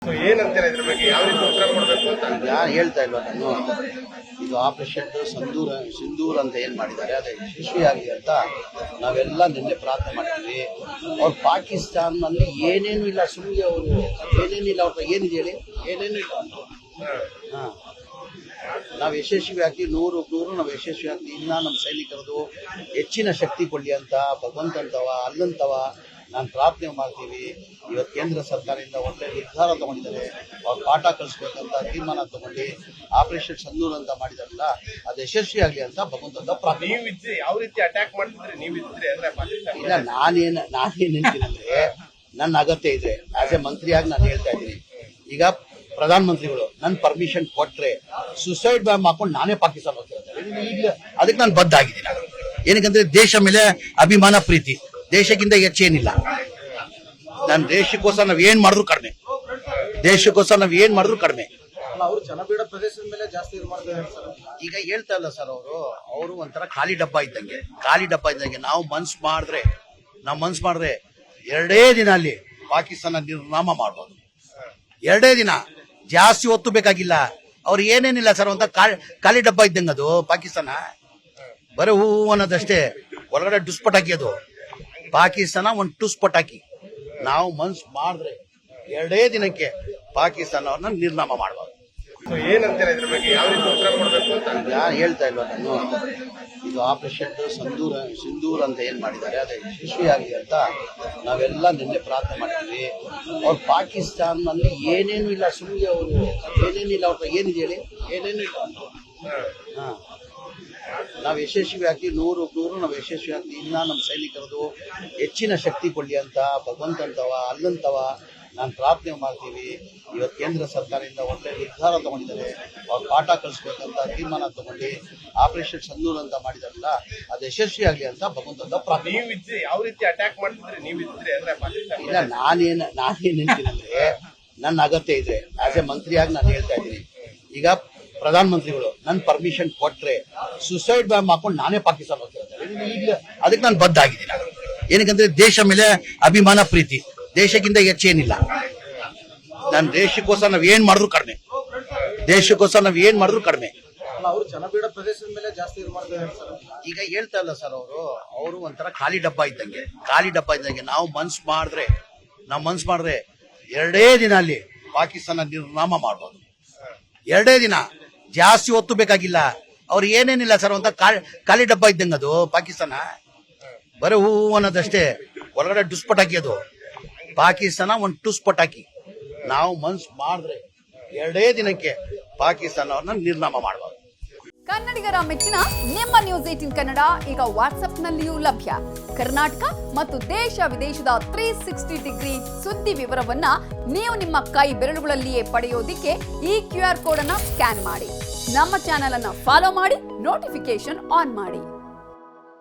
ಏನಂತೀರಾ ಇದ್ರ ಬಗ್ಗೆ ಯಾವ ರೀತಿ ಉತ್ತರ ಕೊಡಬೇಕು ಅಂತ ನಾನು ಹೇಳ್ತಾ ಇಲ್ವಾ ನಾನು ಇದು ಆಪರೇಷನ್ ಸಿಂಧೂರ್ ಅಂತ ಏನು ಮಾಡಿದ್ದಾರೆ ಅದು ಯಶಸ್ವಿಯಾಗಲಿ ಅಂತ ನಾವೆಲ್ಲ ನಿನ್ನೆ ಪ್ರಾರ್ಥನೆ ಮಾಡಿದ್ವಿ. ಅವ್ರು ಪಾಕಿಸ್ತಾನಲ್ಲಿ ಏನೇನು ಇಲ್ಲ, ಸುಮ್ಮನೆ ಅವರು ಏನೇನಿಲ್ಲ, ಅವ್ರ ಏನಿದೆ ಹೇಳಿ, ಏನೇನು ಇಲ್ಲ. ಹಾಂ, ನಾವು ಯಶಸ್ವಿ ಆಗ್ತೀವಿ, 100 ನಾವು ಯಶಸ್ವಿ ಆಗ್ತೀವಿ. ಇನ್ನ ನಮ್ಮ ಸೈನಿಕರದು ಹೆಚ್ಚಿನ ಶಕ್ತಿ ಕೊಡಲಿ ಅಂತ ಭಗವಂತಂತವ ಅಲ್ಲಂತವ ನಾನು ಪ್ರಾರ್ಥನೆ ಮಾಡ್ತೀವಿ. ಇವತ್ತು ಕೇಂದ್ರ ಸರ್ಕಾರದಿಂದ ಒಳ್ಳೆ ನಿರ್ಧಾರ ತಗೊಂಡಿದ್ದಾರೆ. ಅವ್ರು ಪಾಠ ಕಲಿಸ್ಬೇಕಂತ ತೀರ್ಮಾನ ತಗೊಂಡು ಆಪರೇಷನ್ ಸಿಂಧೂರ್ ಅಂತ ಮಾಡಿದಾರಲ್ಲ, ಅದು ಯಶಸ್ವಿ ಆಗಲಿ ಅಂತ ಭಗವಂತಂತ ಪ್ರಾರ್ಥನೆ. ನೀವಿದ್ರೆ ಯಾವ ರೀತಿ ಅಟ್ಯಾಕ್ ಮಾಡ್ತಿದ್ರಿ? ನೀವಿದ್ರೆ ಅಂದ್ರೆ ಪಾಕಿಸ್ತಾನ ಇಲ್ಲ, ನಾನೇನ್ ಹೇಳ್ತೀನಂದ್ರೆ, ನನ್ನ ಅಗತ್ಯ ಇದೆ. ಆಸ್ ಎ ಮಂತ್ರಿಯಾಗಿ ನಾನು ಹೇಳ್ತಾ ಇದ್ದೀನಿ. ಈಗ ಪ್ರಧಾನ ಮಂತ್ರಿಗಳು ನನ್ನ ಪರ್ಮಿಷನ್ ಕೊಟ್ರೆ ಸುಸೈಡ್ ಬಾಂಬ್ ಹಾಕೊಂಡು ನಾನೇ ಪಾಕಿಸ್ತಾನ ಹೋಗ್ತಿರ್ತಾರೆ. ಈಗ ಅದಕ್ಕೆ ನಾನು ಬದ್ಧ ಆಗಿದ್ದೀನಿ. ಏನಕ್ಕಂದ್ರೆ ದೇಶ ಮೇಲೆ ಅಭಿಮಾನ, ಪ್ರೀತಿ. ದೇಶಕ್ಕಿಂತ ಹೆಚ್ಚೇನಿಲ್ಲ. ನನ್ನ ದೇಶಕ್ಕೋಸ್ಕರ ನಾವ್ ಏನ್ ಮಾಡಿದ್ರು ಕಡಿಮೆ. ದೇಶಕ್ಕೋಸ್ಕರ ನಾವ್ ಏನ್ ಮಾಡಿದ್ರು ಕಡಿಮೆ. ಅವರು ಜನಪೀಡ ಪ್ರದೇಶದ ಮೇಲೆ ಜಾಸ್ತಿ ಇದು ಮಾಡ್ತಾರೆ ಸರ್. ಈಗ ಹೇಳ್ತಾ ಇಲ್ಲ ಸರ್, ಅವರು ಒಂಥರ ಖಾಲಿ ಡಬ್ಬ ಇದ್ದಂಗೆ. ನಾವು ಮನ್ಸು ಮಾಡಿದ್ರೆ 2 ದಿನ ಅಲ್ಲಿ ಪಾಕಿಸ್ತಾನ ನಿರ್ನಾಮ ಮಾಡ್ಬೋದು. 2 ದಿನ, ಜಾಸ್ತಿ ಹೊತ್ತು ಬೇಕಾಗಿಲ್ಲ. ಅವ್ರು ಏನೇನಿಲ್ಲ ಸರ್, ಒಂಥರ ಖಾಲಿ ಡಬ್ಬ ಇದ್ದಂಗೆ ಅದು ಪಾಕಿಸ್ತಾನ. ಬರೀ ಹೂ ಅನ್ನೋದಷ್ಟೇ, ಒಳಗಡೆ ಡುಸ್ಪಟಾಕಿ ಅದು ಪಾಕಿಸ್ತಾನ. ಒಂದು ಟುಸ್ಪಟಾಕಿ. ನಾವು ಮನ್ಸು ಮಾಡಿದ್ರೆ 2 ದಿನಕ್ಕೆ ಪಾಕಿಸ್ತಾನವ್ರನ್ನ ನಿರ್ನಾಮ ಮಾಡಬಾರ್ದು. ಏನಂತೀರಾ ಇದ್ರ ಬಗ್ಗೆ ಯಾವ ರೀತಿ ಉತ್ತರ ಕೊಡಬೇಕು ಅಂತ ನಾನು ಹೇಳ್ತಾ ಇಲ್ವಾ ನಾನು ಇದು ಆಪರೇಷನ್ ಸಿಂಧೂರ್ ಅಂತ ಏನು ಮಾಡಿದ್ದಾರೆ ಅದು ಯಶಸ್ವಿಯಾಗಲಿ ಅಂತ ನಾವೆಲ್ಲ ನಿನ್ನೆ ಪ್ರಾರ್ಥನೆ ಮಾಡಿದ್ವಿ. ಅವ್ರು ಪಾಕಿಸ್ತಾನಲ್ಲಿ ಏನೇನು ಇಲ್ಲ, ಸುಮ್ಮನೆ ಅವರು ಏನೇನಿಲ್ಲ, ಅವ್ರ ಏನಿದೆ ಹೇಳಿ, ಏನೇನು ಇಲ್ಲ. ಹಾಂ, ನಾವು ಯಶಸ್ವಿ ಆಗ್ತೀವಿ, 100 ನಾವು ಯಶಸ್ವಿ ಆಗ್ತೀವಿ. ಇನ್ನ ನಮ್ಮ ಸೈನಿಕರದು ಹೆಚ್ಚಿನ ಶಕ್ತಿ ಕೊಡಲಿ ಅಂತ ಭಗವಂತಂತವ ಅಲ್ಲಂತವ ನಾನು ಪ್ರಾರ್ಥನೆ ಮಾಡ್ತೀವಿ. ಇವತ್ತು ಕೇಂದ್ರ ಸರ್ಕಾರದಿಂದ ಒಳ್ಳೆ ನಿರ್ಧಾರ ತಗೊಂಡಿದ್ದಾರೆ. ಅವ್ರು ಪಾಠ ಕಲಿಸ್ಬೇಕಂತ ತೀರ್ಮಾನ ತಗೊಂಡು ಆಪರೇಷನ್ ಸಿಂಧೂರ್ ಅಂತ ಮಾಡಿದಾರಲ್ಲ, ಅದು ಯಶಸ್ವಿ ಆಗಲಿ ಅಂತ ಭಗವಂತಂತ ಪ್ರಾರ್ಥನೆ. ನೀವಿದ್ರೆ ಯಾವ ರೀತಿ ಅಟ್ಯಾಕ್ ಮಾಡ್ತಿದ್ರಿ? ನೀವಿದ್ರೆ ಅಂದ್ರೆ ಪಾಕಿಸ್ತಾನ ಇಲ್ಲ, ನಾನೇನ್ ಹೇಳ್ತೀನಂದ್ರೆ, ನನ್ನ ಅಗತ್ಯ ಇದೆ. ಆಸ್ ಎ ಮಂತ್ರಿಯಾಗಿ ನಾನು ಹೇಳ್ತಾ ಇದ್ದೀನಿ. ಈಗ ಪ್ರಧಾನ ಮಂತ್ರಿಗಳು ನನ್ನ ಪರ್ಮಿಷನ್ ಕೊಟ್ರೆ ಸುಸೈಡ್ ಬಾಂಬ್ ಹಾಕೊಂಡು ನಾನೇ ಪಾಕಿಸ್ತಾನ ಹೋಗ್ತಿರ್ತಾರೆ. ಈಗ ಅದಕ್ಕೆ ನಾನು ಬದ್ಧ ಆಗಿದ್ದೀನಿ. ಏನಕ್ಕಂದ್ರೆ ದೇಶ ಮೇಲೆ ಅಭಿಮಾನ, ಪ್ರೀತಿ. ದೇಶಕ್ಕಿಂತ ಹೆಚ್ಚೇನಿಲ್ಲ. ನನ್ನ ದೇಶಕ್ಕೋಸ್ಕರ ನಾವ್ ಏನ್ ಮಾಡಿದ್ರು ಕಡಿಮೆ. ಅವರು ಜನಪೀಡ ಪ್ರದೇಶದ ಮೇಲೆ ಜಾಸ್ತಿ ಇದು ಮಾಡ್ತಾರೆ ಸರ್. ಈಗ ಹೇಳ್ತಾ ಇಲ್ಲ ಸರ್, ಅವರು ಒಂಥರ ಖಾಲಿ ಡಬ್ಬ ಇದ್ದಂಗೆ. ನಾವು ಮನ್ಸು ಮಾಡಿದ್ರೆ 2 ದಿನ ಅಲ್ಲಿ ಪಾಕಿಸ್ತಾನ ನಿರ್ನಾಮ ಮಾಡ್ಬೋದು. 2 ದಿನ, ಜಾಸ್ತಿ ಹೊತ್ತು ಬೇಕಾಗಿಲ್ಲ. ಅವ್ರು ಏನೇನಿಲ್ಲ ಸರ್, ಒಂಥರ ಖಾಲಿ ಡಬ್ಬ ಇದ್ದಂಗೆ ಅದು ಪಾಕಿಸ್ತಾನ. ಬರೀ ಹೂ ಅನ್ನೋದಷ್ಟೇ, ಒಳಗಡೆ ಡುಸ್ಪಟಾಕಿ ಅದು ಪಾಕಿಸ್ತಾನ. ಒಂದು ಟುಸ್ಪಟಾಕಿ. ನಾವು ಮನ್ಸು ಮಾಡಿದ್ರೆ 2 ದಿನಕ್ಕೆ ಪಾಕಿಸ್ತಾನವ್ರನ್ನ ನಿರ್ನಾಮ ಮಾಡಬಾರ್ದು. ಕನ್ನಡಿಗರ ಮೆಚ್ಚಿನ ನಿಮ್ಮ ನ್ಯೂಸ್ 18 ಕನ್ನಡ ಈಗ ವಾಟ್ಸ್ಆಪ್ನಲ್ಲಿಯೂ ಲಭ್ಯ. ಕರ್ನಾಟಕ ಮತ್ತು ದೇಶ ವಿದೇಶದ 360 ಡಿಗ್ರಿ ಸುದ್ದಿ ವಿವರವನ್ನ ನೀವು ನಿಮ್ಮ ಕೈ ಬೆರಳುಗಳಲ್ಲಿಯೇ ಪಡೆಯೋದಿಕ್ಕೆ ಈ QR ಕೋಡ್ ಅನ್ನ ಸ್ಕ್ಯಾನ್ ಮಾಡಿ. ನಮ್ಮ ಚಾನೆಲ್ ಅನ್ನ ಫಾಲೋ ಮಾಡಿ, ನೋಟಿಫಿಕೇಶನ್ ಆನ್ ಮಾಡಿ.